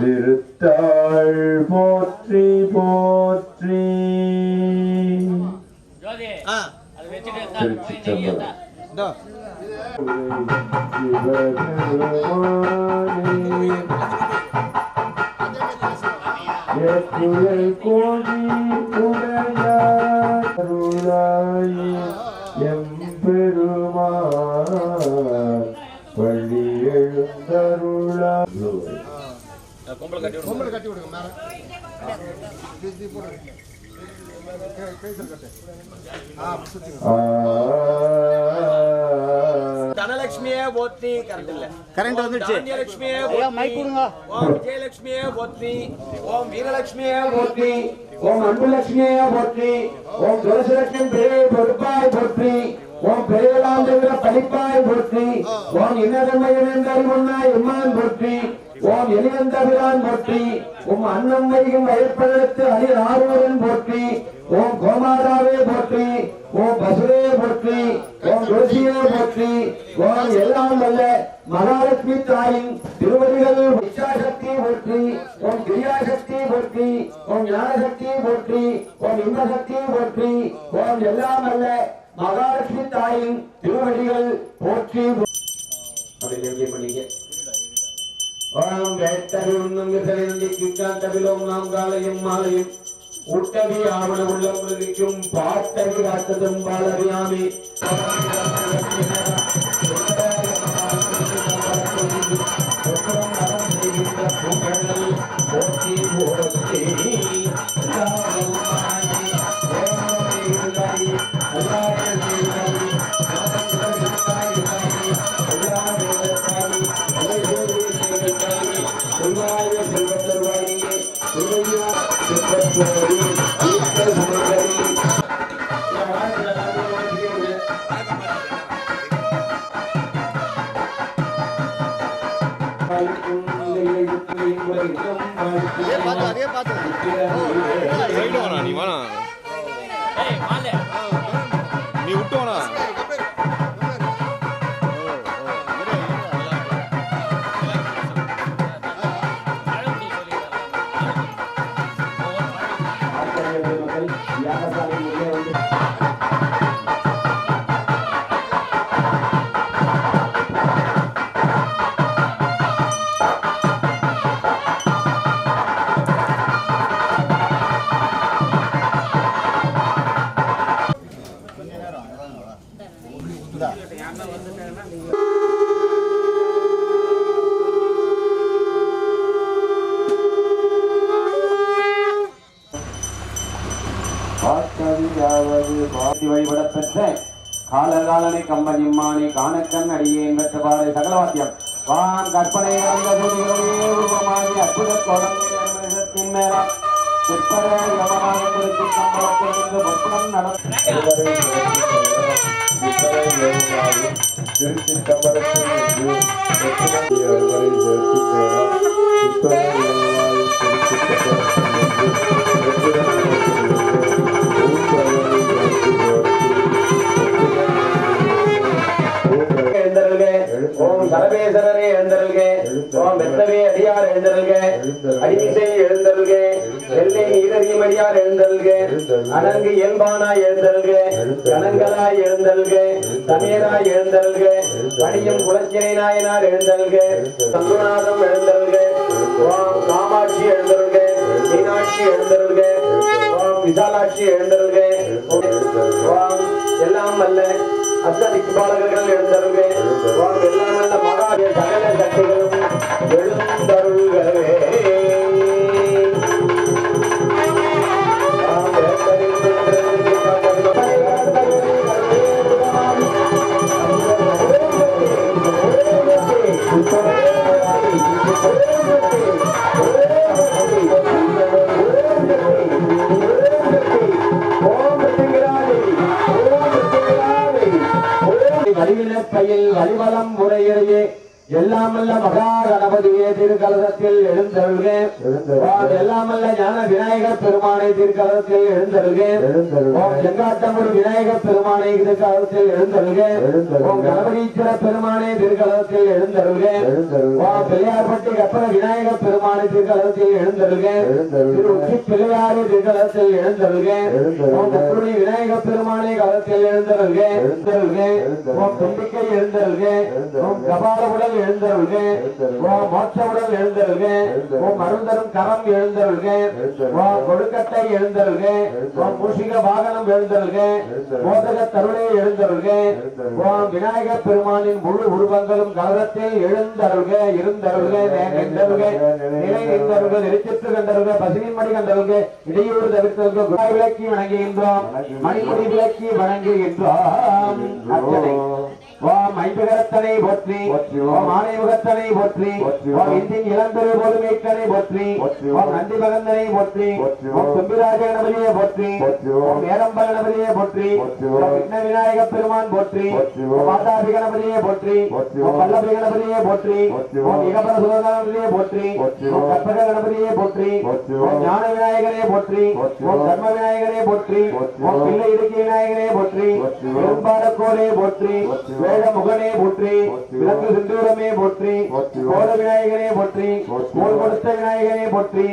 திருத்தாள் போற்றி போற்றி. கோடி உடையாருளாய் எம்பெருமான் பள்ளி எழுந்தருளாய். கொம்பளை கட்டி விடுங்க மேல. தனலட்சுமியே போற்றி. கரண்ட் வந்துச்சு. தனலட்சுமியே மைக் கொடுங்க. ஓம் விஜயலட்சுமியே போற்றி. ஓம் வீரலட்சுமியே போற்றி. ஓம் அன்புலட்சுமியே போற்றி. ஓம் துளசிலட்சுமி தேவி பொறுப்பாய் போற்றி. ஓம் பெரியலாந்திர பழிப்பாய் போற்றி. ஓம் இன்னதமையினர் முன்னாய் எம்மான் போற்றி. ஓம் எலிவந்தபிரான் போற்றி. ஓம் அன்னம் வைகும் வயற்பழத்து அணில் ஆரூரன் போற்றி. ஓம் கோமாதாவே போற்றி. ஓம் பசுரே போற்றி. ஓம் துளசியே போற்றி. ஓம் எல்லாம் வல்ல மகாலட்சுமி தாயின் திருவடிகள் இச்சாசக்தி போற்றி. ஓம் கிரியாசக்தி போற்றி. ஓம் ஞானசக்தி போற்றி. ஓம் இன்பசக்தி போற்றி. ஓம் எல்லாம் வல்ல மகாலட்சுமி தாயின் திருவடிகள் போற்றி. பண்ணிக்க ஓம் வேட்டருண்ணும் விசலிந்திக்காந்தவிலோம் நாம் காலையும் மாலையும் ஊட்டவி ஆவண உள்ளம் உலகிக்கும் பாட்டவி காத்ததும் பாலறியாமே. போற்றி போற்றி நீ விட்டுவானா வழிபடப்பெற்ற காலகாலனை கம்பனிம்மானை காணக்கண் அடியே பெற்ற பாடை சகலவாத்தியம் வான் கற்பனை உருவமாகி அற்புத கோலத்தின் மேல சிற்பர யமனாகத்திற்கு சம்பளத்திலிருந்து பற்பனம் ஓம் சரபேசரரே எழுந்தருள்கே. ஓம் வெத்தவே அடியார் எழுந்தருள்கே. அடிமிசை எழுந்தருள்கே. எல்லை நீரறியமடியார் எழுந்தருள்கே. அனங்கு இயல்பானாய் எழுந்தருள்கே. கணங்களாய் எழுந்தருள்கே. சமேராய் எழுந்தருள்கே. பணியும் குலச்சினை நாயனார் எழுந்தருள்கே. சங்குநாதம் எழுந்தருள்கே. ஓம் காமாட்சி எழுந்தருள்கே. மீனாட்சி எழுந்தருள்கே. ஓம் விசாலாட்சி எழுந்தருள்கே. ஓம் எல்லாம் வல்ல அஷ்டதிக்பாலகர்கள் எழுந்தருள்கே. ஓம் எல்லாம் வல்ல மகாவிய சகல சக்திகளும் எழுந்தருள்கவே. வலிவிலப்பையில் வலிவலம் முறையிலேயே எல்லாமல்ல மகா கணபதியே திருக்கலசத்தில் எழுந்தருள்க. எல்லாமல்ல ஞான விநாயகர் பெருமானை திருக்கலசத்தில் எழுந்தருள்க. ஓம் செங்காட்டமுடி விநாயகர் பெருமானை திருக்கலசத்தில் எழுந்தருள்க. ஓம் கணபதீஸ்வர பெருமானை திருக்கலசத்தில் எழுந்தருள்க. ஓம் பிள்ளையார்பட்டி கற்பக விநாயகர் பெருமானை திருக்கலசத்தில் எழுந்தருள்க. திரு உச்சி பிள்ளையாறு திருக்கலசத்தில் எழுந்தருள்க. ஓம் முத்துருணி விநாயகர் பெருமானை கலசத்தில் எழுந்தருள்க. ஓம் தும்பிக்கை எழுந்தருள்க. ஓம் கபாலவுடல் எழுந்தருள்க. ஓம் மோட்சவுடல் எழுந்தருள்க. ஓம் அருந்தரும் கரம் எழுந்தருள்க. ஓம் கொடுக்கட்டை எழுந்தருள்க. ஓம் மூஷிக வாகனம் எழுந்தருள்க. மோதக தருளை எழுந்தருள்க. ஓம் விநாயகர் பெருமானின் முழு உருவங்களும் கலசத்தில் எழுந்தருள்க. இருந்தருள்க நின்றருள்க நிலை நின்றருள்க நெருச்சிற்று கண்டருள்க பசுவின் மணி கண்டருள்க இடையூறு தவிர்த்தருள்க குழாய் விளக்கி வணங்குகின்றோம். மணிமுடி விளக்கி வணங்குகின்றோம். அர்ச்சனை ஓம் ஐம்பகரத்தனை போற்றி. ஓம் ஆணைமுகத்தனை போற்றி. ஓம் இந்தின் இளம்பெரு பொதுமைக்கனை போற்றி. ஓம் நந்தி மகந்தனை போற்றி. ஓம் தும்பிராஜ கணபதியை போற்றி. ஓம் ஏரம்ப கணபதியை போற்றி. ஓம் விக்ன விநாயக பெருமான் போற்றி. ஓம் மாதாபி கணபதியை போற்றி. ஓம் பல்லபி கணபதியை போற்றி. ஓம் இகபர சுகணபதியை போற்றி. ஓம் கற்பக கணபதியை போற்றி. ஓம் ஞான விநாயகரை போற்றி. ஓம் தர்ம விநாயகரை போற்றி. ஓம் பிள்ளை இடுக்கி விநாயகரை போற்றி. பெரும்பாடக்கோரை போற்றி. வேட முகனே போற்றி. விளக்கு சிந்தூரமே போற்றி. கோட விநாயகனே போற்றி. கோல் கொடுத்த விநாயகனே போற்றி.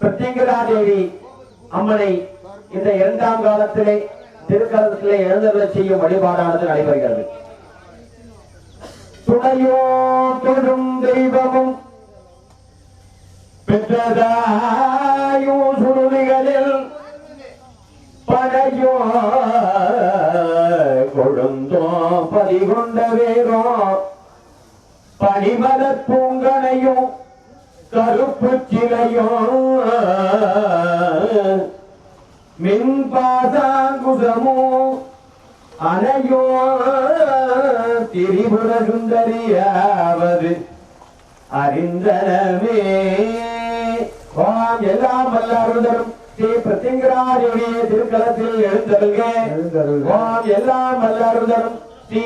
பிரத்யங்கராதேவி அம்மனை இந்த இரண்டாம் காலத்திலே திருக்கலத்திலே எழுந்தருள செய்யும் வழிபாடானது நடைபெறுகிறது. துணையோ தொழும் தெய்வமும் பெற்றதாயோ சுருளிகளில் படையோ கொழுந்தோ பதிகொண்ட வேரோ பனிமலர் பூங்கனையோ கருப்பு சிலையோ மின்பாசாங்குதமோ அனையோ திரிபுர சுந்தரியாவது அறிந்தனவே. வாம் எல்லாம் வல்லாருதரும் ஸ்ரீ பிரத்யங்கராதேவியே திருக்கலத்தில் எழுந்தருள்க. வாம் எல்லாம் வல்லாருதரும் ஸ்ரீ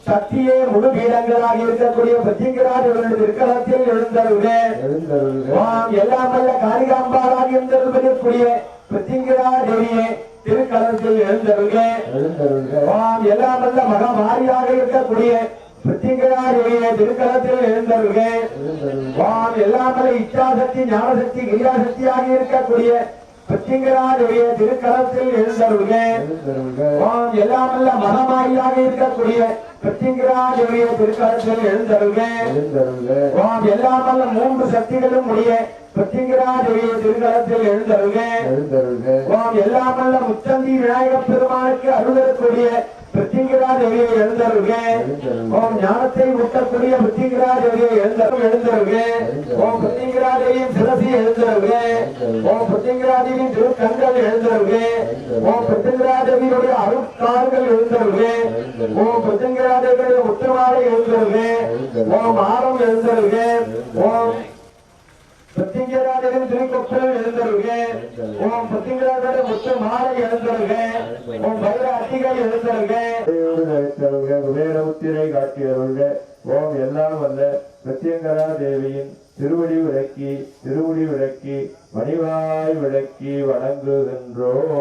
சக்தியே முழு பீடங்களாக இருக்கக்கூடிய பிரத்யங்கராதேவியுடைய திருக்கலத்தில் எழுந்தருள்க. வாம் எல்லாம் வல்ல காரிகாம்பாளாக எழுந்தருள்வதற்குரிய பிரத்யங்கராதேவியே திருக்கலத்தில் எழுந்தருள்க. வாம் எல்லாம் வல்ல மகாமாரியாக இருக்கக்கூடிய பிரத்யங்கராதேவியே திருக்கலத்தில் எழுந்தருள்க. வாம் எல்லாம் வல்ல இச்சாசக்தி ஞானசக்தி கிரியாசக்தியாக இருக்கக்கூடிய பிரத்யங்கராதேவியே திருக்கலத்தில் எழுந்தருள்க. வாம் எல்லாம் வல்ல மகாமாரியாக இருக்கக்கூடிய பிரத்யங்கராதேவியே திருக்கலத்தில் எழுந்தருள்க. வாம் எல்லாம் வல்ல மூன்று சக்திகளும் உடைய பிரத்யங்கராதேவியே திருக்கலத்தில் எழுந்தருள்க. வாம் எல்லாம் வல்ல முச்சந்தி விநாயகப் பெருமானுக்கு அருளக்கூடிய பிருத்திங்கிரா தேவியை எழுந்தருக. ஓம் ஞானத்தை ஊட்டக்கூடிய பிருத்திங்கிரா தேவியை எழுந்தருக. ஓம் பிருத்திங்கிரா தேவியின் சிரசி எழுந்தருக. ஓம் பிருத்திங்கிரா தேவியின் திருக்கண்கள் எழுந்தருக. ஓம் பிருத்திங்கிரா தேவியுடைய அருட்கால்கள் எழுந்தருக. ஓம் பிருத்திங்கிரா தேவியுடைய முத்துமாலை எழுந்தருக. ஓம் ஆரம் எழுந்தருக. ஓம் பிரத்திங்கராஜரின் திருக்கொப்பல் எழுந்தருக. ஓம் பிரத்திங்கராஜரை முத்து மாலை எழுந்தருக. ஓம் வைர அட்டிகள் எழுந்தருக. குபேர முத்திரை காட்டியருள்க. ஓம் எல்லாம் வல்ல பிரத்யங்கரா தேவியின் திருவடி விளக்கி மணிவாய் விளக்கி வணங்குகின்றோம்.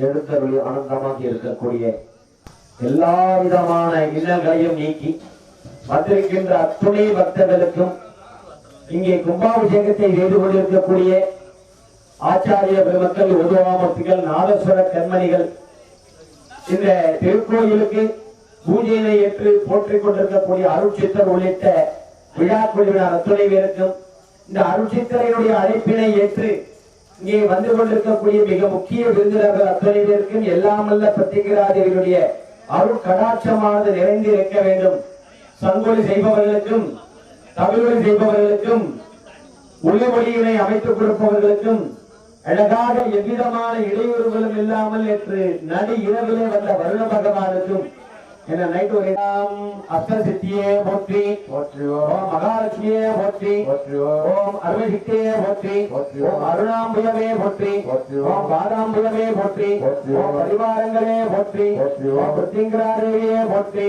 எழுந்தருளி ஆனந்தமாக இருக்கக்கூடிய எல்லா விதமான இன்னல்களையும் நீக்கி வந்திருக்கின்ற அத்துணை பக்தர்களுக்கும் இங்கே கும்பாபிஷேகத்தை செய்து கொண்டிருக்கக்கூடிய ஆச்சாரிய பெருமக்கள், உருவாமூர்த்திகள், நாதஸ்வர கண்மணிகள், இந்த திருக்கோயிலுக்கு பூஜையினை ஏற்று போற்றிக் கொண்டிருக்கக்கூடிய அருட்சித்தர் உள்ளிட்ட விழா குழுவினர் அத்துணை பேருக்கும் இந்த அருட்சித்தரையுடைய அழைப்பினை ஏற்று இங்கே வந்து கொண்டிருக்கக்கூடிய மிக முக்கிய விருந்தினர்கள் அத்துணை பேருக்கும் எல்லாமல்ல பிரத்திங்கராதேவியுடைய அருள் கடாட்சமானது நிறைந்து இருக்க வேண்டும். சங்கொலி செய்பவர்களுக்கும், தமிழொலி செய்பவர்களுக்கும், ஒளிமொழியினை அமைத்துக் கொடுப்பவர்களுக்கும் அழகாக எவ்விதமான இடையூறுகளும் இல்லாமல் நேற்று நடு இரவிலே வந்த வருண பகவானுக்கும் என்ன நைட் ஒரு அஷ்டசித்தியே போற்றி, ஓம் மகாலட்சுமியே போற்றி, ஓம் அருள்சித்தியே போற்றி, ஓம் அருணாம்புயமே போற்றி, ஓம் பாதாம்புயமே போற்றி, ஓம் பரிவாரங்களே போற்றி, ஓம் பிருத்திங்கராதேவியே போற்றி,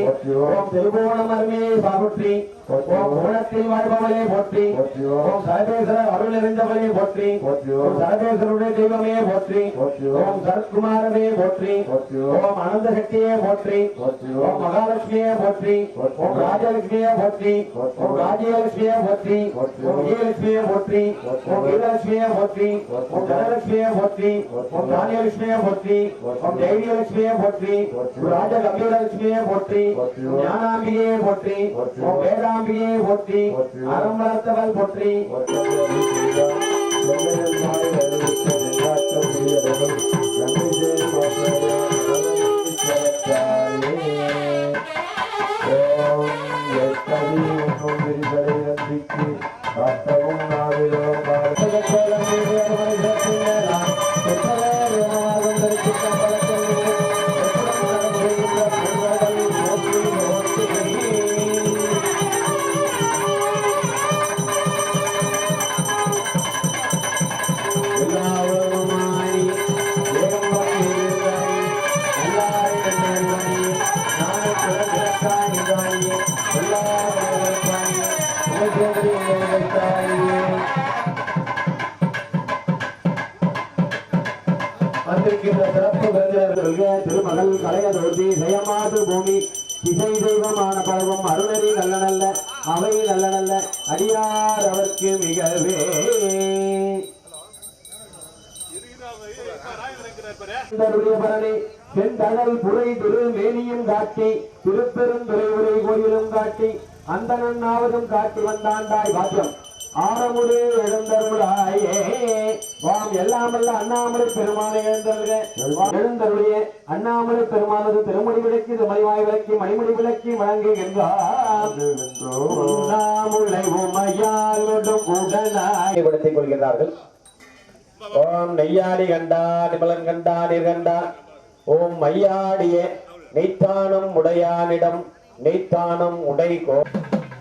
ஓம் திருவோணம் அருமையை போற்றி, ஓம் கோணத்தில் வாழ்பவளே போற்றி, ஓம் சரபேஸ்வர அருள் நிறைந்தவளே போற்றி, ஓம் சரபேஸ்வருடைய தெய்வமே போற்றி, ஓம் சரத்குமாரமே போற்றி, ஓம் அனந்த சக்தியே போற்றி, ஓம் மகாலட்சுமியே போற்றி, ஓம் ராஜலட்சுமியே போற்றி, ஓம் ராஜ்யலட்சுமியே போற்றி, ஓம் விஜயலட்சுமியே போற்றி, ஓம் வீரலட்சுமியே போற்றி, ஓம் தனலட்சுமியே போற்றி, ஓம் தானியலட்சுமியே போற்றி, ஓம் தைரியலட்சுமியே போற்றி, ஓம் ராஜ கம்பீரலட்சுமியே போற்றி, ஓம் ஞானாம்பிகையே போற்றி, ஓம் வேதாம்பிகையே போற்றி, அறம் வளர்த்தவள் போற்றி. திருமகள் கலையதோதி ஜெயமாது பூமி திசை தெய்வமான பருவம் அருணரி நல்ல நல்ல அவை நல்ல நல்ல அடியார் அவர்க்கு மிகவே பரணி செந்தழல் புரை திரு மேனியும் காட்டி திருப்பெருந்துறை உரை கோயிலும் காட்டி அந்த நன்னாவதும் காட்டி வந்தாண்டாய் பாத்தியம் ஆரமுடு எழுந்தருளாயே. வாம் எல்லாமல்ல அண்ணாமலை பெருமானை எழுந்தருளிய அண்ணாமலை பெருமானது திருமணி விளக்கி மணிவாய் விளக்கி மணிமணி விளக்கி வழங்குகின்றார். உடனாய்ப்படுத்திக் கொள்கிறார்கள். ஓம் நெய்யாடி கண்டா நிமலன் கண்டா நிர்கண்டா ஓம் மையாடிய நெய்த்தானம் உடையானிடம் நெய்த்தானம் உடைகோ.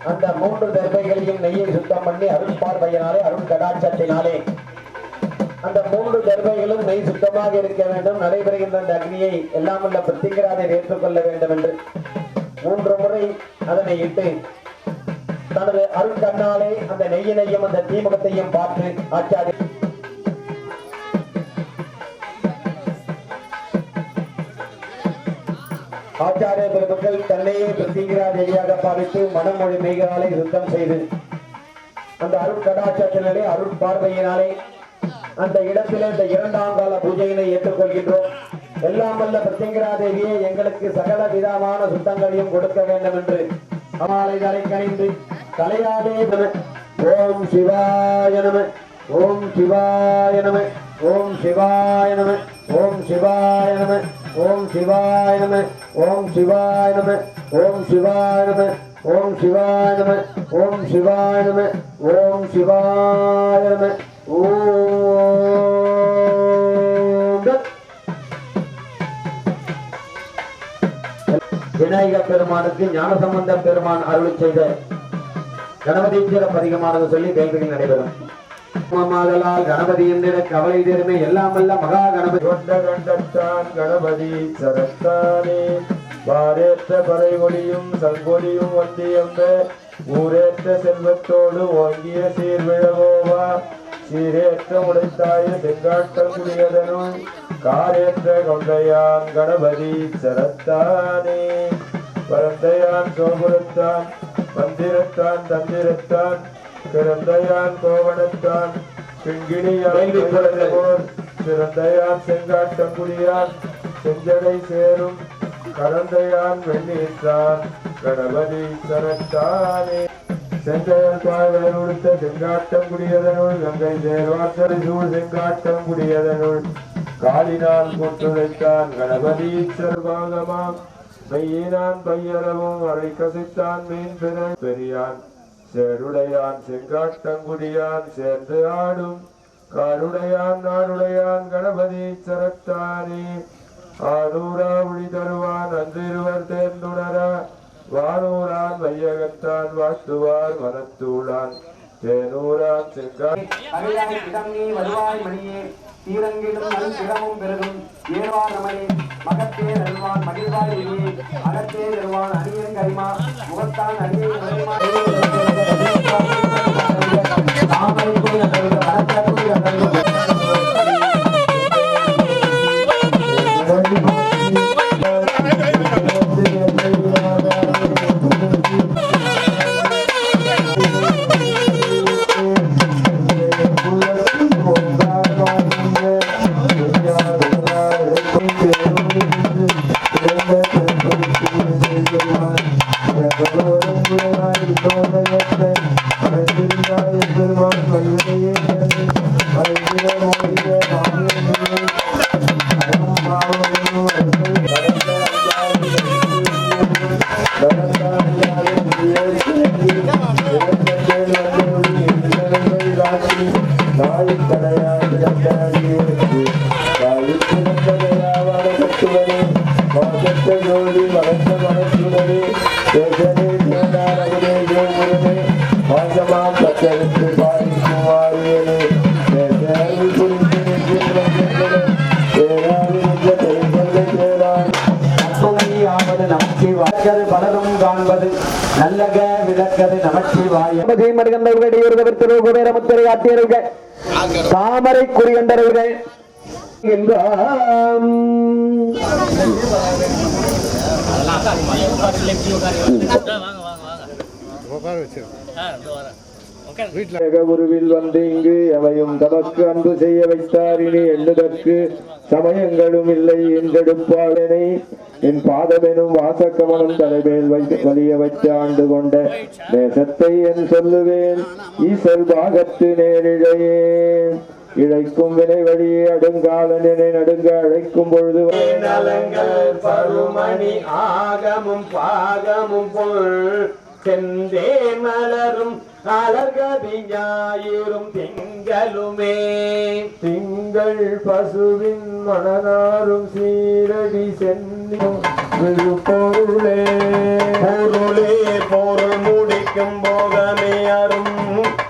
அந்த மூன்று தர்பைகளையும் நெய்யை சுத்தம் பண்ணி அருள் பார்வையினாலே அருள் கடாட்சத்தினாலே அந்த மூன்று தர்பைகளும் நெய் சுத்தமாக இருக்க வேண்டும். நடைபெறுகின்ற அந்த அக்னியை எல்லாம் உள்ள பிரத்திங்கராதை ஏற்றுக்கொள்ள வேண்டும் என்று 3 முறை அதனை இட்டு தனது அருள் கண்ணாலே அந்த நெய்யினையும் அந்த தீமுகத்தையும் பார்த்து ஆச்சாரிய ஆச்சாரிய பெருமக்கள் தன்னையே பிரத்திங்கரா தேவியாக பாவித்து மனமொழி மெய்களாலே சுத்தம் செய்து அந்த அருள் கடாட்சத்தினாலே அருள் பார்வையினாலே அந்த இடத்திலே இந்த 2ஆம் கால பூஜையினை ஏற்றுக்கொள்கின்றோம். எல்லாம் வல்ல பிரத்திங்கரா தேவியே எங்களுக்கு சகல விதமான சுத்தங்களையும் கொடுக்க வேண்டும் என்று அமாலைகளை கணிந்து தலையாலே ஓம் சிவாய நம ஓம் சிவாய நம ஓம் சிவாய நம ஓம் சிவாய நம ஓம் சிவாய நம ஓம் சிவாய நம ஓம் சிவாய நம ஓம் சிவாய நம ஓம் சிவாய நம ஓம் சிவாய நம விநாயகர் பெருமானுக்கு ஞானசம்பந்த பெருமான் அருள் செய்த கணபதீஸ்வர பதிகமானது சொல்லி கேள்விகள் நடைபெறும். கணபதி என்ற கவலை தீருமே எல்லாம் அல்ல மகா கணபதி கொண்ட கண்டத்தான் கணபதி சரத்தானே வாரேற்ற பறை ஒளியும் சங்கொலியும் வந்தியம்ப ஊரேற்ற செல்வத்தோடு ஓங்கிய சீர்விழவோவா சீரேற்ற உடைத்தாய செங்காட்டம் குடியதனும் காரேற்ற கொண்டையான் கணபதி சரத்தானே பரந்தையான் சோபுரத்தான் மந்திரத்தான் தந்திரத்தான் பிறந்தையான் கோவணத்தான் பிங்கிணியான் பிறந்தையான் செங்காட்டங்குடியான் செஞ்சடை சேரும் கரந்தையான் வெண்ணீற்றான் கணபதி சரத்தானே செஞ்சயல் பாய்வர் உடுத்த செங்காட்டங்குடியதனுள் கங்கை சேர்வாசரை சூழ் செங்காட்டங்குடியதனுள் காலினால் கொட்டுழைத்தான் கணபதி சர்வாகமாம் மெய்யினான் பையரவும் அரை கசித்தான் மீன் பெரியான் சேருடையான் செங்காட்டங்குடியான் சேர்ந்து ஆடும் காருடையான் நாடுடையான் கணபதி சரத்தானே ஆரூரா ஒளி தருவான் அன்றிருவர் தேர்ந்துணரா வானூரான் வையகத்தான் வாழ்த்துவார் வனத்தூளான் தேனூரான் வருவாய் மணியே தீரங்கிலும் நல்கிடமும் பெருகும் ஏழ்வார் நமனே மகத்தே நல்வான் மகிழ்வாய் வெளியே அகத்தே நல்வான் அணியன் கரிமா முகத்தான் அணியை பலரும் காண்பது நல்லக விளக்கது நமச்சிவாய குபேரமுத்திரை ஆட்டியர்கள் தாமரை குறிகண்டர்கள் உருவில் வந்து இங்கு எவையும் தமக்கு அன்பு செய்ய வைத்தார் இனி எண்ணுதற்கு சமயங்களும் இல்லை என்றெடுப்பாளனை என் பாதமெனும் வாசக்கமலம் தலைமேல் வலிய வைத்து ஆண்டு கொண்ட தேசத்தை என் சொல்லுவேன் ஈசல் பாகத்து நேரிழையே இழைக்கும் வினை வழியே அடுங்காலனை நடுங்க அழைக்கும் பொழுது பருமணி ஆகமும் பாகமும் பொருள் செந்தே மலரும் அலர்கதி ஞாயிறும் திங்களுமே திங்கள் பசுவின் மணனாரும் சீரடி சென்னும் விழுப்பொருளே பொருளே பொருள் முடிக்கும் போதமே அரும்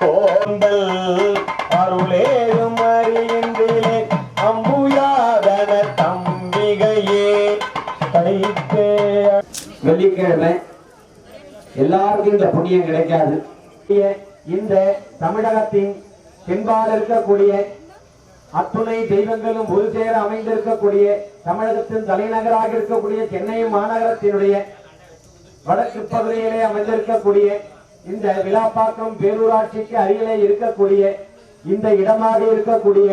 போந்தல் அருளேறும் அறியின்றிலே அம்புயாதன தம்பிகையே கைத்தே. வெள்ளிக்கிழமை எல்லாருக்கும் இந்த புண்ணியம் கிடைக்காது. இந்த தமிழகத்தின் தென்பால் இருக்கக்கூடிய அத்துணை தெய்வங்களும் ஒரு சேர அமைந்திருக்கக்கூடிய தமிழகத்தின் தலைநகராக இருக்கக்கூடிய சென்னை மாநகரத்தினுடைய வடக்கு பகுதியிலே அமைந்திருக்கக்கூடிய இந்த விழாப்பாக்கம் பேரூராட்சிக்கு அருகிலே இருக்கக்கூடிய இந்த இடமாக இருக்கக்கூடிய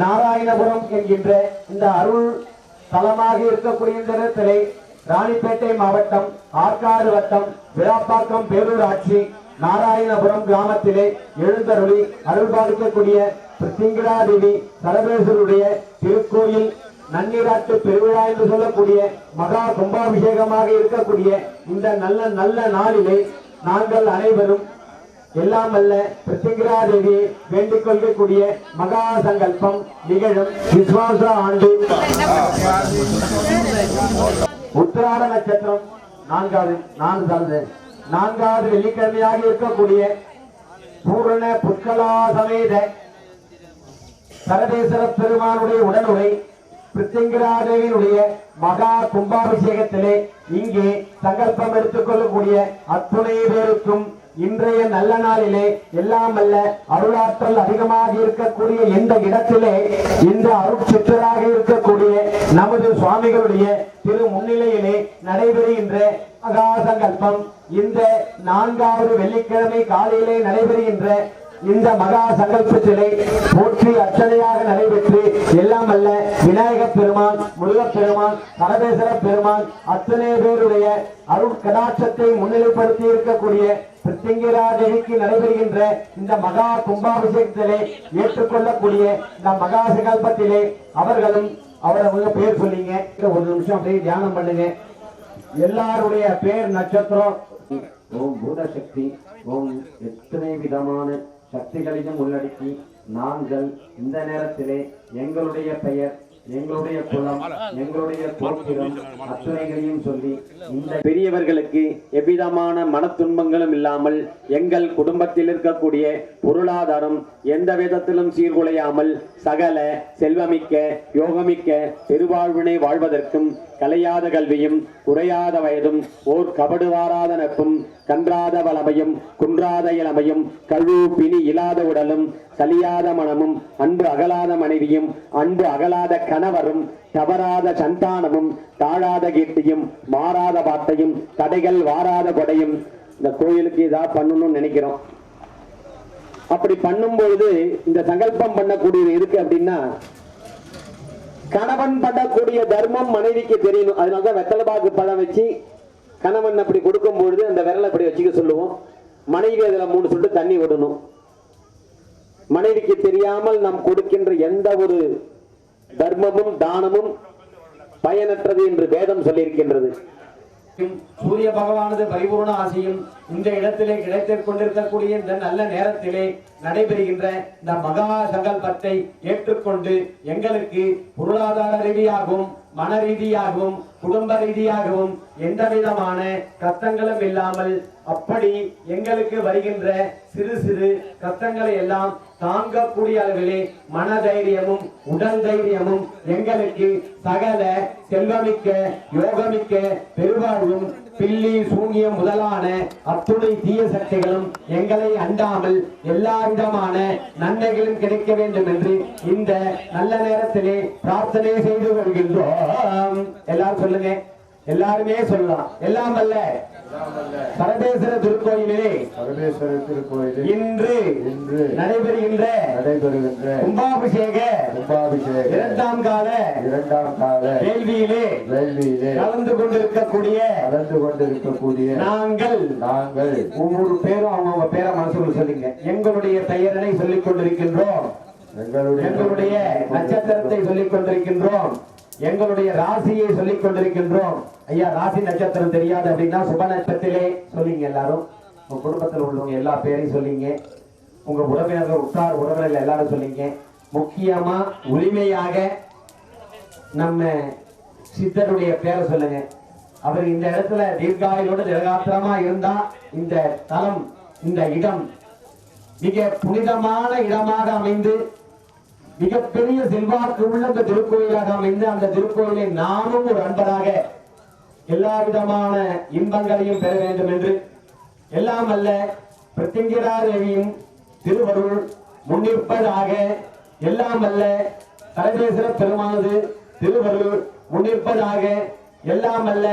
நாராயணபுரம் என்கின்ற இந்த அருள் தலமாக இருக்கக்கூடிய இந்த இடத்திலே ராணிப்பேட்டை மாவட்டம் ஆற்காடு வட்டம் விழாப்பாக்கம் பேரூராட்சி நாராயணபுரம் கிராமத்திலே எழுந்தருளி அருள் பாலிக்கக்கூடிய பிருத்திங்கடா தேவி சரபேஸ்வருடைய திருக்கோயில் நன்னீராட்டு பெருவிழா என்று சொல்லக்கூடிய மகா கும்பாபிஷேகமாக இருக்கக்கூடிய இந்த நல்ல நல்ல நாளிலே நாங்கள் அனைவரும் எல்லாம் அல்ல பிரத்யங்கிரா தேவியை வேண்டிக் கொள்ளக்கூடிய மகா சங்கல்பம் நிகழும் விஸ்வாச ஆண்டு உத்திராட நட்சத்திரம் நான்காவது வெள்ளிக்கிழமையாக இருக்கக்கூடிய பூரண புஷ்கலா சமேத சரதேசர பெருமானுடைய உடனுரை பிரத்யங்கிரா தேவியினுடைய மகா கும்பாபிஷேகத்திலே இங்கே சங்கல்பம் எடுத்துக் கொள்ளக்கூடிய அத்துணை பேருக்கும் இன்றைய நல்ல நாளிலே எல்லாம் அல்ல அருளாற்றல் அதிகமாக இருக்கக்கூடிய இந்த இடத்திலே இந்த அருட்சித்தராக இருக்கக்கூடிய நமது சுவாமிகளுடைய திரு முன்னிலையிலே நடைபெறுகின்ற மகா சங்கல்பம் இந்த 4வது வெள்ளிக்கிழமை காலையிலே நடைபெறுகின்ற இந்த மகா சங்கல்பத்திலே போற்றி அர்ச்சனையாக நடைபெற்று எல்லாம் அல்ல விநாயகப் பெருமான் முருகப் பெருமான் சரபேசர பெருமான் அத்தனை பேருடைய அருள் கடாட்சத்தை முன்னிலைப்படுத்தி இருக்கக்கூடிய பிரத்யங்கிரா தேவிக்கு நடைபெறுகின்ற இந்த மகா கும்பாபிஷேகத்திலே ஏற்றுக்கொள்ளக்கூடிய இந்த மகா சங்கல்பத்திலே அவர்களும் அவரவங்க பேர் சொல்லிங்க ஒரு நிமிஷம் அப்படியே தியானம் பண்ணுங்க. எல்லாருடைய பேர் நட்சத்திரம் ஓம் பூதசக்தி ஓம் எத்தனை விதமான சக்திகளையும் உள்ளடக்கி நாங்கள் இந்த நேரத்திலே எங்களுடைய பெயர் எங்களுடைய குலம் எங்களுடைய கோத்திரம் அத்துணைகளையும் சொல்லி இந்த பெரியவர்களுக்கு எவ்விதமான மன துன்பங்களும் இல்லாமல் எங்கள் குடும்பத்தில் இருக்கக்கூடிய பொருளாதாரம் எந்த விதத்திலும் சீர்குலையாமல் சகல செல்வமிக்க யோகமிக்க பெருவாழ்வினை வாழ்வதற்கும் கலையாத கல்வியும் குறையாத வயதும் ஓர் கபடு வாராத நட்பும் கன்றாத வளமையும் குன்றாத இளமையும் கழு பிணி இல்லாத உடலும் சலியாத மனமும் அன்பு அகலாத மனைவியும் அன்பு அகலாத கணவரும் தவறாத சந்தானமும் தாழாத கீர்த்தியும் மாறாத வார்த்தையும் தடைகள் வாராத கொடையும். இந்த கோயிலுக்கு இதா பண்ணணும்னு நினைக்கிறோம். அப்படி பண்ணும் பொழுது இந்த சங்கல்பம் பண்ணக்கூடியது எதுக்கு அப்படின்னா கணவன் படக்கூடிய தர்மம் மனைவிக்கு தெரியணும். அதனாலதான் வெத்தலைபாக்கு பழம் வச்சு கணவன் அப்படி கொடுக்கும் பொழுது அந்த விரலை அப்படி வச்சுக்க சொல்லுவோம். மனைவி அதுல 3 சொட்டு தண்ணி விடணும். மனைவிக்கு தெரியாமல் நாம் கொடுக்கின்ற எந்த ஒரு தர்மமும் தானமும் பயனற்றது என்று வேதம் சொல்லியிருக்கின்றது. சூரிய பகவானது பரிபூர்ண ஆசையும் இந்த இடத்திலே கிடைத்துக் கொண்டிருக்கக்கூடிய இந்த நல்ல நேரத்திலே நடைபெறுகின்ற இந்த மகா சங்கல்பத்தை ஏற்றுக்கொண்டு எங்களுக்கு பொருளாதார ரீதியாகவும் மன ரீதியாகவும் குடும்ப ரீதியாகவும் எந்த விதமான கஷ்டங்களும் இல்லாமல் அப்படி எங்களுக்கு வருகின்ற சிறு சிறு கஷ்டங்களை எல்லாம் தாங்கக்கூடிய அளவிலே மன தைரியமும் உடல் தைரியமும் எங்களுக்கு சகல செல்வமிக்க யோகமிக்க பெருவாழ்வும் பில்லி சூன்யம் முதலான அத்துணை தீய சக்திகளும் எங்களை அண்டாமல் எல்லா விதமான நன்மைகளும் கிடைக்க வேண்டும் என்று இந்த நல்ல நேரத்திலே பிரார்த்தனை செய்து வருகின்றோம். எல்லாரும் சொல்லுங்க. எல்லாருமே சொல்லலாம். எல்லாம் அல்ல சரபேஸ்வர திருக்கோயிலே இன்று நடைபெறுகின்ற கும்பாபிஷேக 2ஆம் கால வேள்வியிலே கலந்து கொண்டிருக்கக்கூடிய நாங்கள் ஒவ்வொரு பேரும் அவங்க பேரை மனசுக்குள் சொல்லுங்க. எங்களுடைய பெயரனை சொல்லிக் கொண்டிருக்கின்றோம். எங்களுடைய நட்சத்திரத்தை சொல்லிக் கொண்டிருக்கின்றோம். எங்களுடைய ராசியை சொல்லிக் கொண்டிருக்கின்றோம். ஐயா ராசி நட்சத்திரம் தெரியாது அப்படின்னா சுப நட்சத்திரத்திலே சொல்லிங்க. எல்லாரும் உங்க குடும்பத்தில் உள்ளவங்க எல்லா பேரையும் சொல்லிங்க. உங்க உறவினர்கள் உற்றார் உறவினர்கள் எல்லாரும் சொல்லிங்க. முக்கியமா உரிமையாக நம்ம சித்தருடைய பேரை சொல்லுங்க. அவர் இந்த இடத்துல தீர்காயுளோட திரகாத்திரமா இருந்தா இந்த தலம் இந்த இடம் மிக புனிதமான இடமாக அமைந்து மிகப்பெரிய செல்வாக்கு உள்ள அந்த திருக்கோயிலாக அமைந்து அந்த திருக்கோயிலை நானும் ஒரு அன்பராக எல்லா விதமான இன்பங்களையும் பெற வேண்டும் என்று எல்லாம் அல்ல பிரத்யங்கிரா தேவியும் திருவருள் முன்னிற்பதாக எல்லாம் அல்ல சரபேஸ்வர பெருமானது திருவருள் முன்னிற்பதாக எல்லாம் அல்ல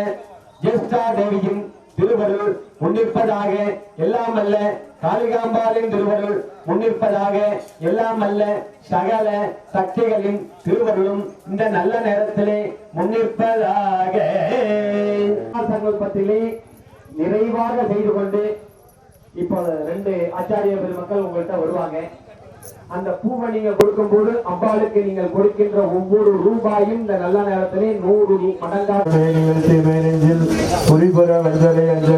ஜேஷ்டா தேவியும் திருவருள் முன்னிற்பதாக எல்லாம் அல்ல காளிகாம்பாளின் திருவருள் முன்னிற்பதாக எல்லாம் அல்ல சகல சக்திகளின் திருவருளும் இந்த நல்ல நேரத்திலே முன்னிற்பதாக சங்கல்பத்திலே நிறைவாக செய்து கொண்டு இப்போ 2 ஆச்சாரிய பெருமக்கள் உங்கள்கிட்ட வருவாங்க. அந்த பூவை நீங்க கொடுக்கும் போது அம்பாளுக்கு நீங்கள் கொடுக்கின்ற ஒவ்வொரு ரூபாயும் இந்த நல்ல நேரத்திலே 100 மடங்காக புரிபுற வந்தலை அஞ்ச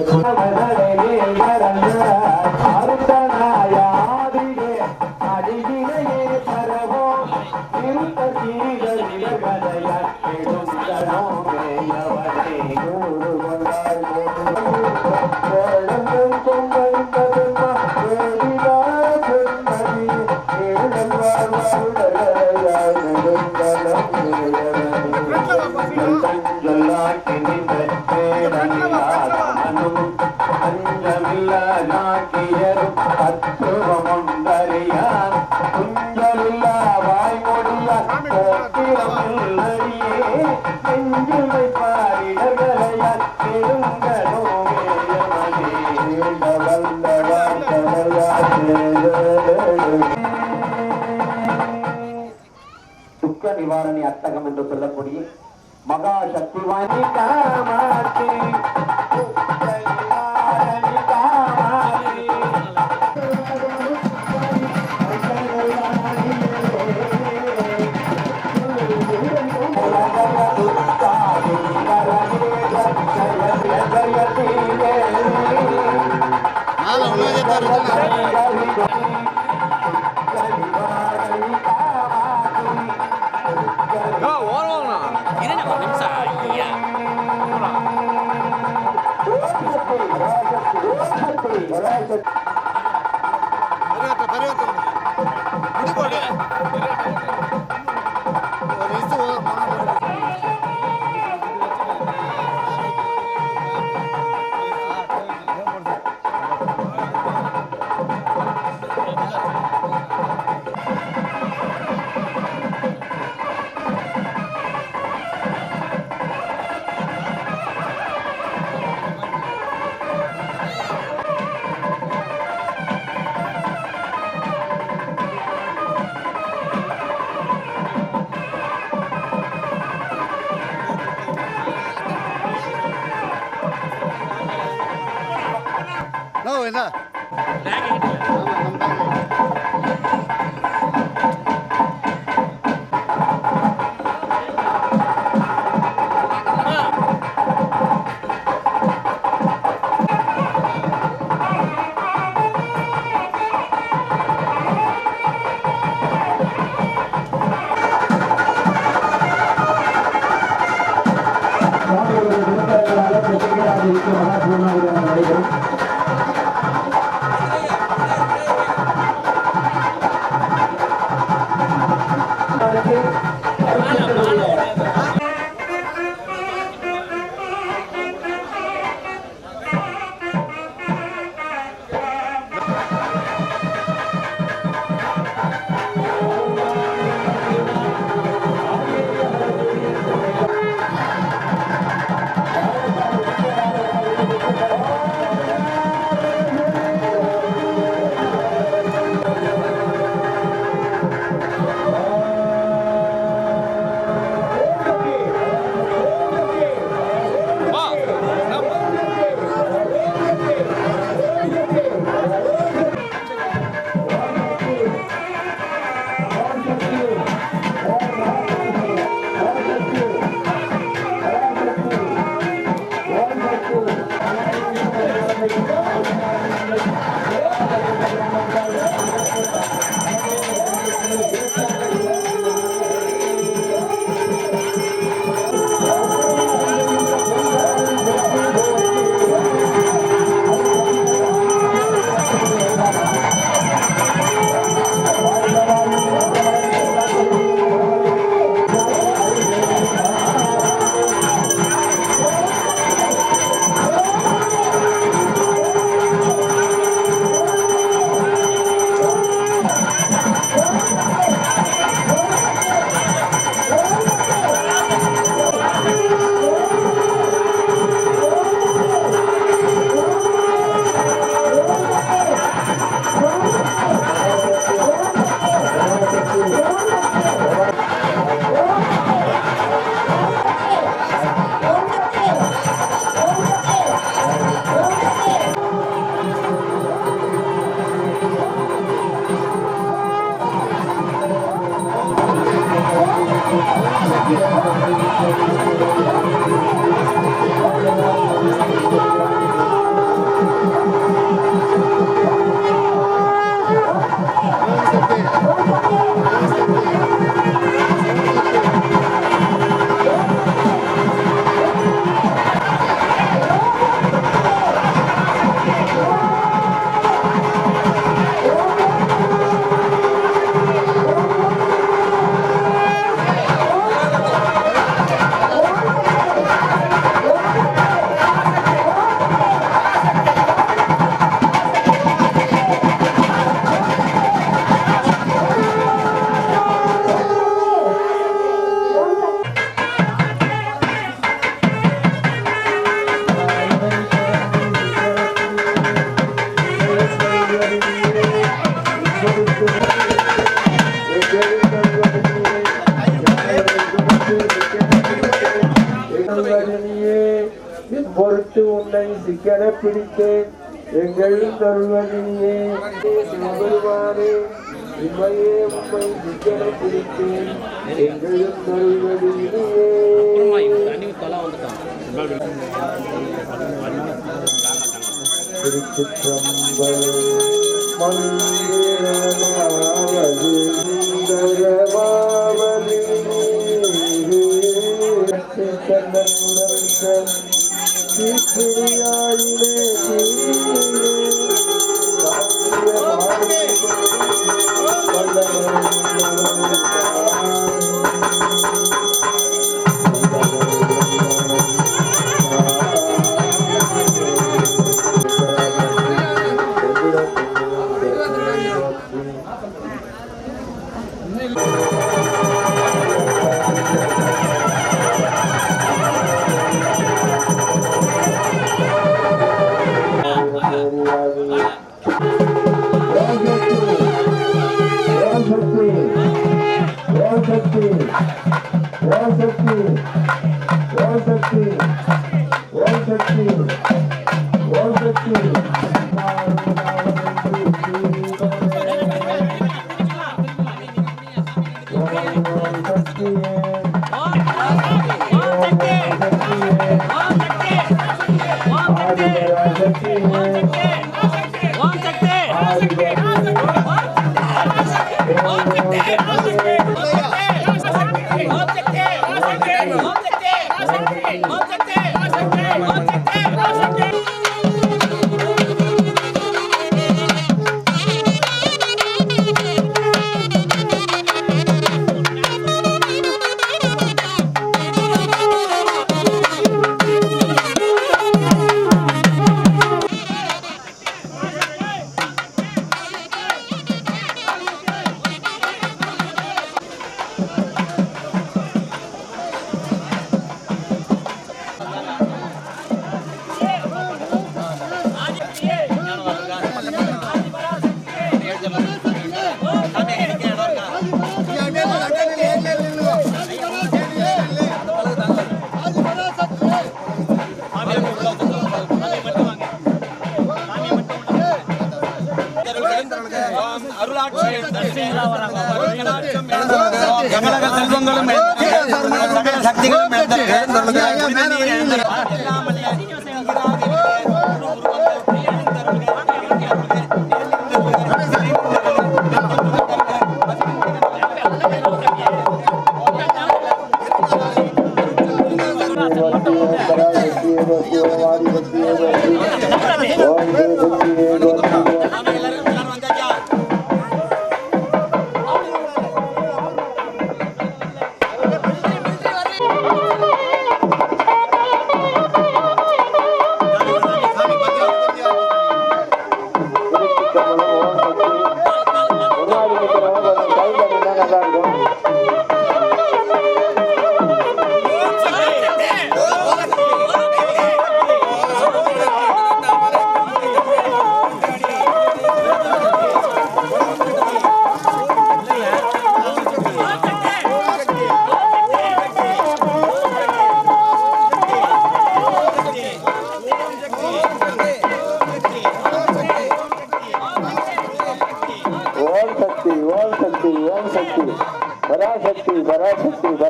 துக்க நிவாரணி அட்டகம் என்று சொல்லக்கூடிய மகா சக்தி வாய்ந்த காமாட்சி மகா பூர்ணாவதி நடைபெறும் பொருட்டு உன்னை சிக்கன பிடித்தேன் எங்கள் தருவதியே சிவபெருமானே உண்மையே உண்மை சிக்கன பிடித்தேன் எங்கள் தருவதியே திருச்சிற்றம்பலம் மந்திரமாவது சுந்தரமாவது தீப்பிடியாயிலே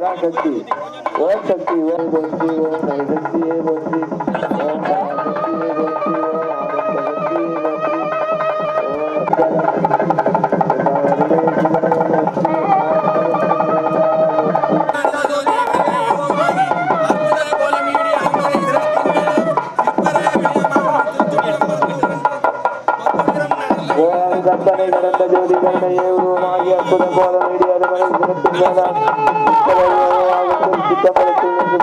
பராசக்தி ஓம் சக்தி ஓம் போற்றி ஓம் நைசக்தியே போற்றி ஓம் பராசக்தியே போற்றி ஓம் ஆனந்த சக்தியே போற்றி ஓம் கற்பனை கடந்த ஜோதி கருணையே உருவமாகி அற்புத கோலம் நீடி அருமனை சிறப்பின் சித்தம்பலத்தில் நின்று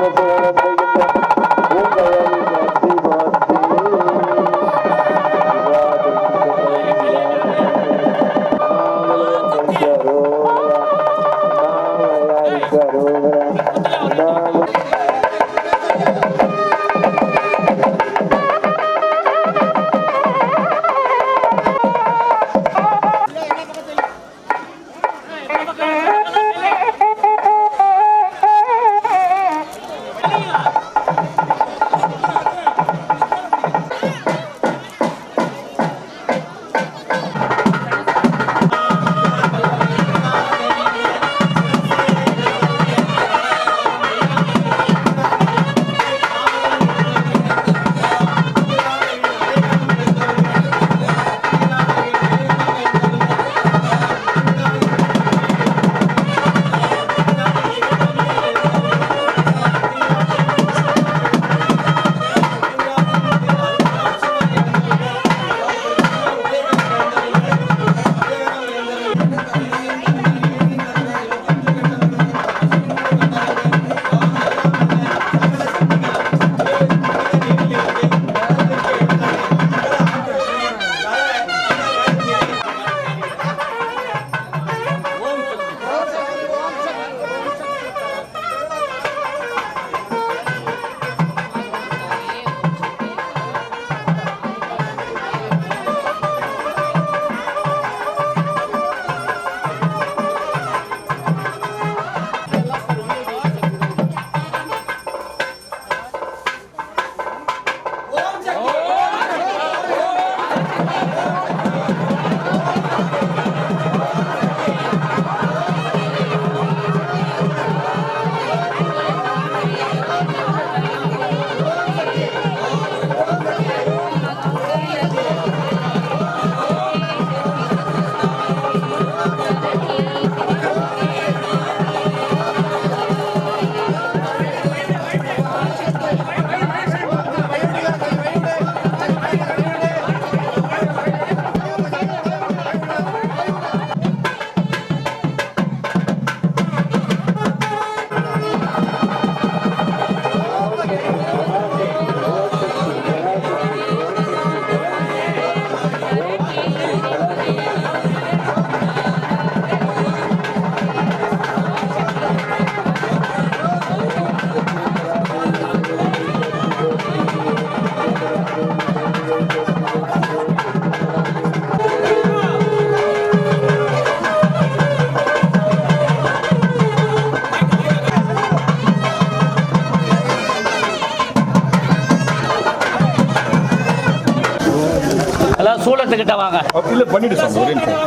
சூளத்துக்கிட்ட வாங்க. இல்ல பண்ணிட்டு சார் ஒரே நிமிஷம்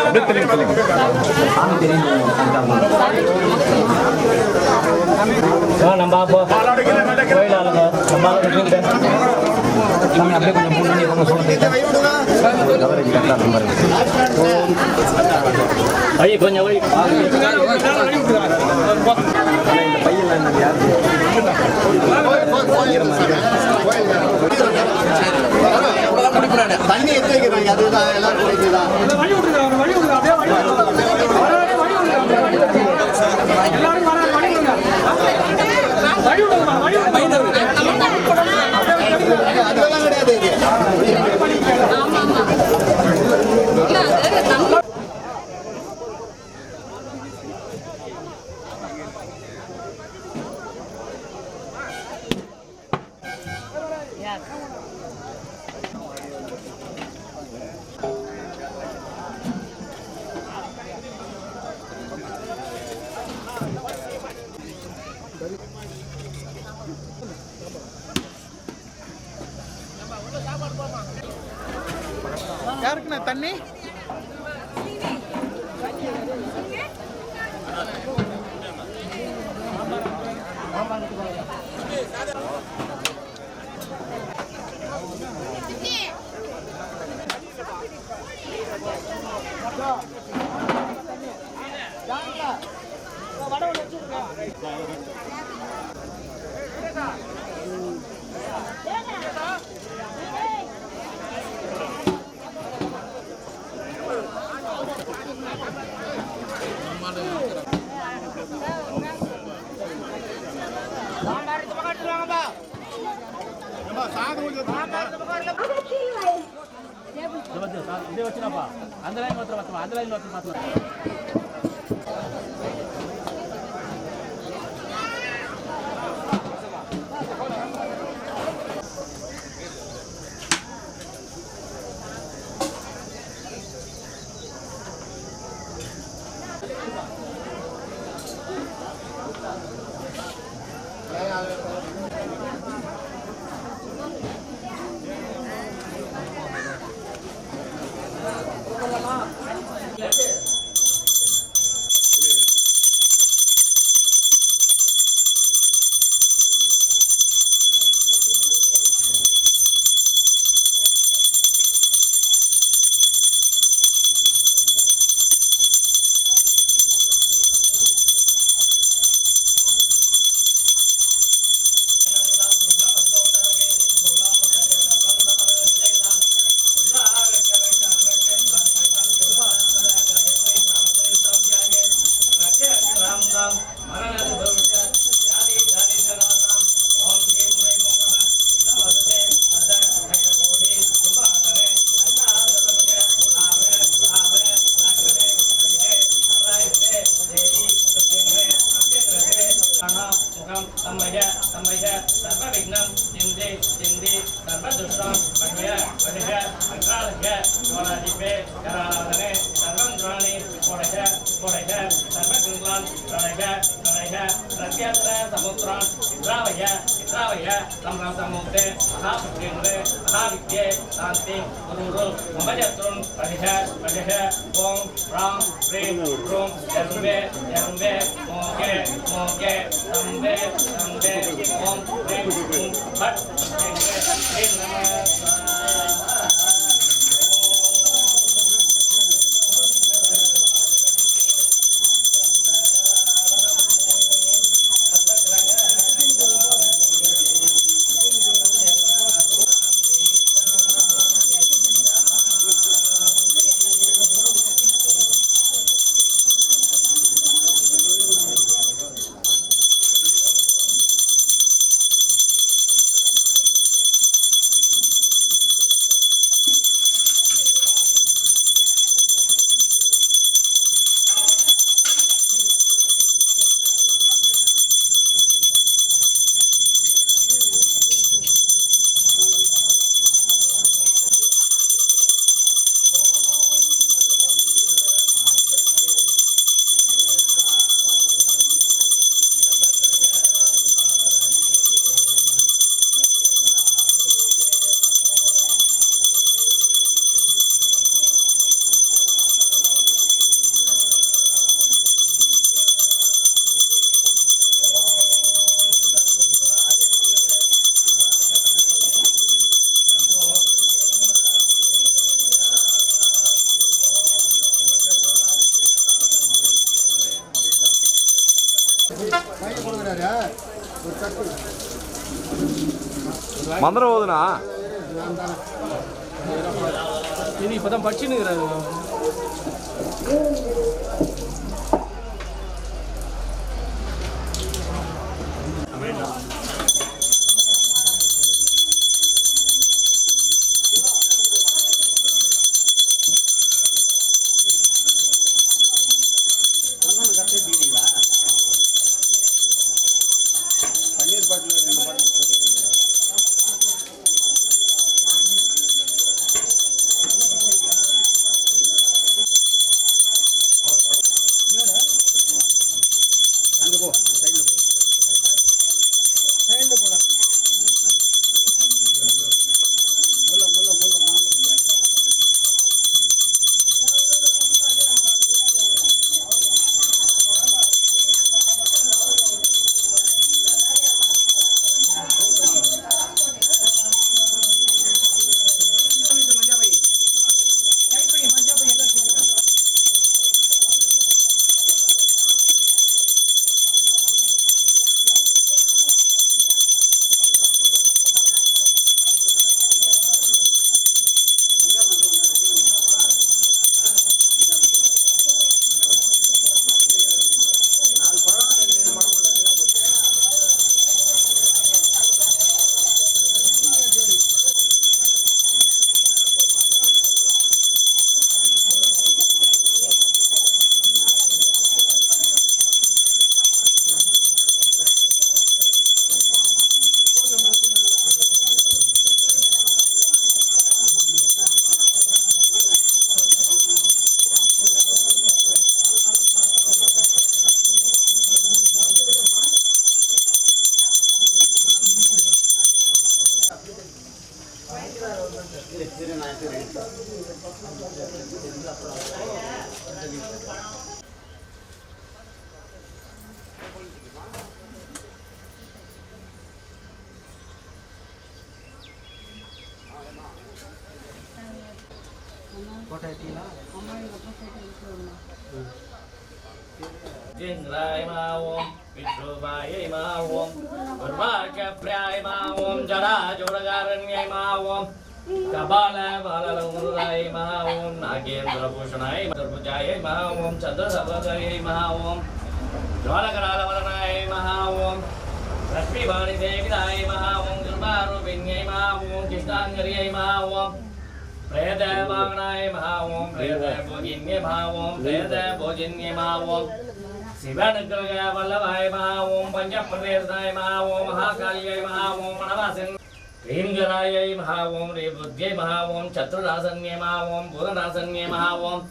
அப்படியே தெரியுங்க நம்ம அப்போ கோயில் ஆளுங்க நம்ம அப்படியே கொஞ்சம் முன்னாடி வாங்க. சூளத்துக்கிட்ட வழி கொஞ்சம் வழி தண்ணி எத்திக்கிறாங்க அதுதான் எல்லாரும் அதெல்லாம் கிடையாது. யாருக்குண்ணா தண்ணி? ఇదే వచ్చినప్ప అంద లైన్ మాత్రం అంద లైన్ మాత్రం மந்திரம் ஓதுனா இது இப்பதான் படிச்சுன்னுங்கிறாரு. Jindrai ma om, Vishrubai ma om, Urvakapryai ma om, Jara Jodagaranyai ma om, Kabala Balalurai ma om, Nagendra Bhushanai Madhurpujai ma om, Chandrasabhadai ma om, Jwalakaralavanai ma om, Rashmi Vani Devidai ma om, Gurbarubinyai ma om, Kishtangariai ma om, Preda Vagnai ma om, Preda Bhoginyai ma om, Preda Bhoginyai ma om, Sivanagaya Vallavai ma om, Panchapradesh ma om, Mahakaliyai ma om, Manavasin Rimgarayai ma om, Rebuddhyai ma om, Chaturasanyai ma om, Buddharasanyai ma om,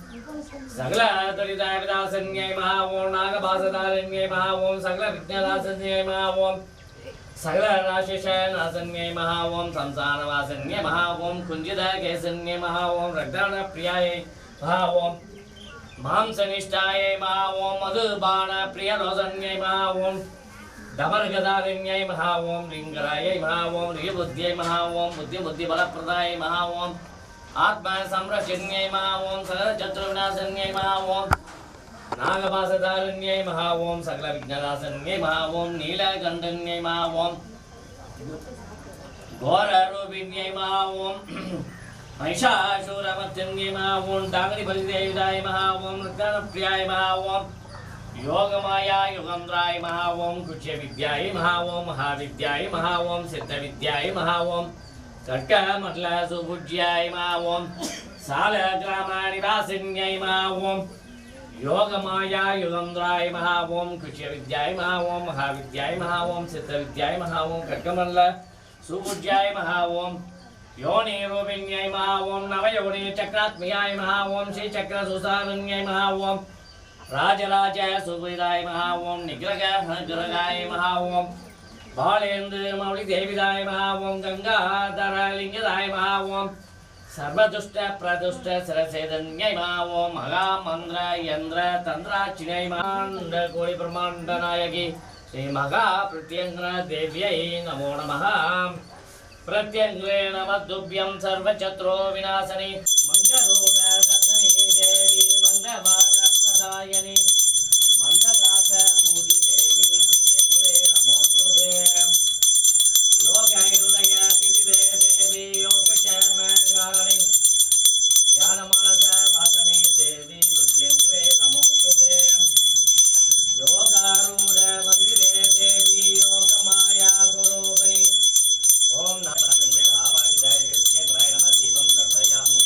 Sagala Taridai Vidasanyai ma om, Nagabasadaranyai ma om, Sagala Vijnadasanyai ma om, Sagala Rashishanaasanyai ma om, Samsanavasanyai ma om, Kunjita Kesanyai ma om, Ragdana Priyai ma om, Mamsanishtaye ma om, Madhubana Priyarosanyai ma om, Damargadarinyai ma om, Ringarayai ma om, Riyabuddhyai ma om, Buddhi Balapradayai ma om, Atma Samrashanyai ma om, Sagala Chaturvinasanyai ma om, Nagabasadaranyai ma om, Sagala Vijnadasanyai ma om, Neelakandanyai ma om, Ghorarubinyai ma om, Mahishasuramartanyai ma om, Dangani Balidevidai ma om, Ragdanapriyai ma om, Yogamaya Yugandrai ma om, Kuchya Vidyai ma om, Mahavidyai ma om, Siddha Vidyai ma om, Karka Matla Subhujyai ma om, Salagrama Nivasanyai ma om, Yogamaya Yugandrai ma om, Kuchya Vidyai ma om, Mahavidyai ma om, Siddha Vidyai ma om, Karka Matla Subhujyai ma om, Yoni Rubinyai ma om, Navayoni Chakratmiyai ma om, Shri Chakra Susaranyai ma om, Rajaraja Subhidai ma om, Nigraga Nagragai ma om, Balendra Mauli Devidai ma om, Gangadhara Lingadai ma om, Sarvadushta Pradushta Sarasedanyai ma om, Maga Mandra Yandra Tandra Chinai Manda Koli Brahmandanayagi, Sri Maga Pratyangra Devyai Namo Namaha, Pratyangre Namadubhyam Sarvachatro Vinasani, Mangarupa Satani Devi, Mangavara Pratayani, Mandagasa Mudi Devi, Pratyangre Namo Tudem, Yoga Hridaya Tiride Devi, Yoga Shama Garani, Dhyana Manasa Vasani Devi, Pratyangre Namo Tudem, Yoga Ruda Mandire Devi, Yoga Maya Swarupani, Om Namah Bimbe Avani Dai Pratyangre Namah Devam Darsayami,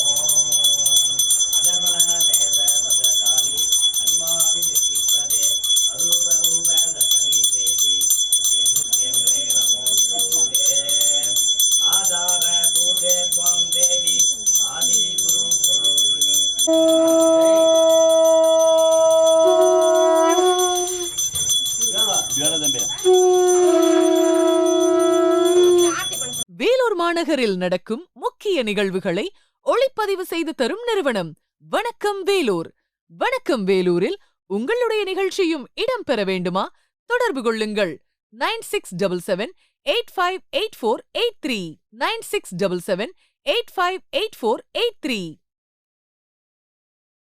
Om Adarvana Veda Bhadrakali, Animali Viprade, Arupa Rupa Dasani Devi, Pratyangre Namo Tudem, Adara Bhude Tvam Devi, Adi Guru Guruni. Vellore மாநகரில் நடக்கும் முக்கிய நிகழ்வுகளை ஒளிப்பதிவு செய்து தரும் நிறுவனம் வணக்கம் வேலூர். வணக்கம் வேலூரில் உங்களுடைய நிகழ்ச்சியும் இடம்பெற வேண்டுமா? தொடர்பு கொள்ளுங்கள் 9677858483 9677858483.